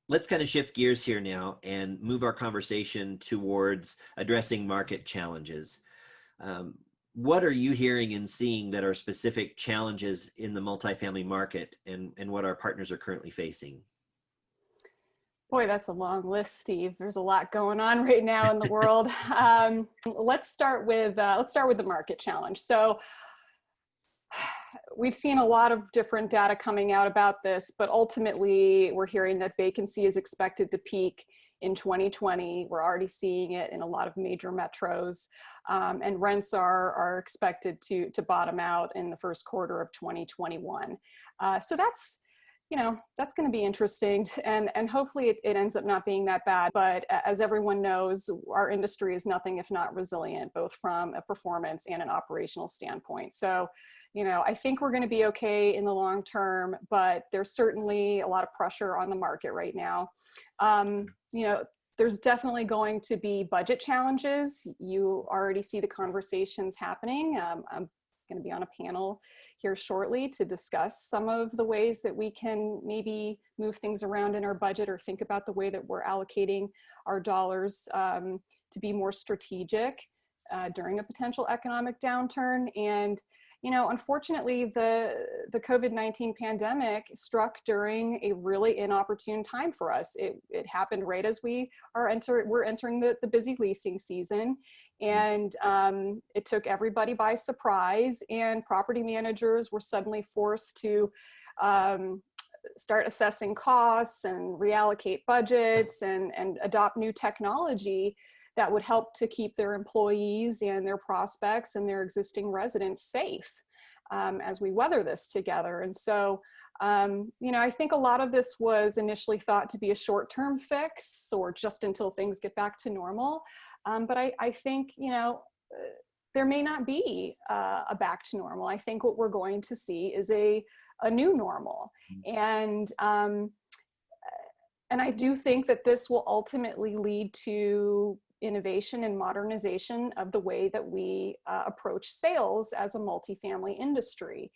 let's kind of shift gears here now and move our conversation towards addressing market challenges. Um, what are you hearing and seeing that are specific challenges in the multifamily market, and what our partners are currently facing? Boy, that's a long list, Steve. There's a lot going on right now in the world. Let's start with the market challenge. So we've seen a lot of different data coming out about this, but ultimately we're hearing that vacancy is expected to peak in 2020. We're already seeing it in a lot of major metros, and rents are expected to bottom out in the first quarter of 2021. So that's going to be interesting, and hopefully it ends up not being that bad. But as everyone knows, our industry is nothing if not resilient, both from a performance and an operational standpoint. So, I think we're going to be okay in the long term, but there's certainly a lot of pressure on the market right now. There's definitely going to be budget challenges. You already see the conversations happening. I'm going to be on a panel here shortly to discuss some of the ways that we can maybe move things around in our budget or think about the way that we're allocating our dollars to be more strategic during a potential economic downturn. And unfortunately, the COVID-19 pandemic struck during a really inopportune time for us. It happened right as we're entering the busy leasing season, and it took everybody by surprise. And property managers were suddenly forced to start assessing costs and reallocate budgets and adopt new technology that would help to keep their employees and their prospects and their existing residents safe as we weather this together. And so, I think a lot of this was initially thought to be a short-term fix or just until things get back to normal. But I think, there may not be a back to normal. I think what we're going to see is a new normal. And I do think that this will ultimately lead to innovation and modernization of the way that we approach sales as a multifamily industry.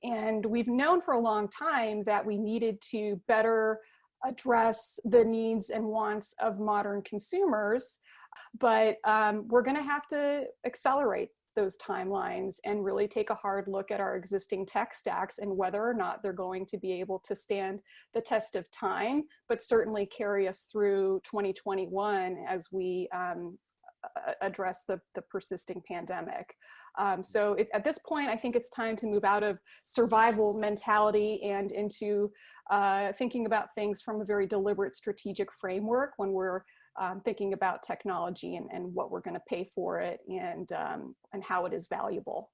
And we've known for a long time that we needed to better address the needs and wants of modern consumers, but we're going to have to accelerate those timelines and really take a hard look at our existing tech stacks and whether or not they're going to be able to stand the test of time, but certainly carry us through 2021 as we address the persisting pandemic. So at this point, I think it's time to move out of survival mentality and into thinking about things from a very deliberate strategic framework when we're thinking about technology and what we're going to pay for it and how it is valuable.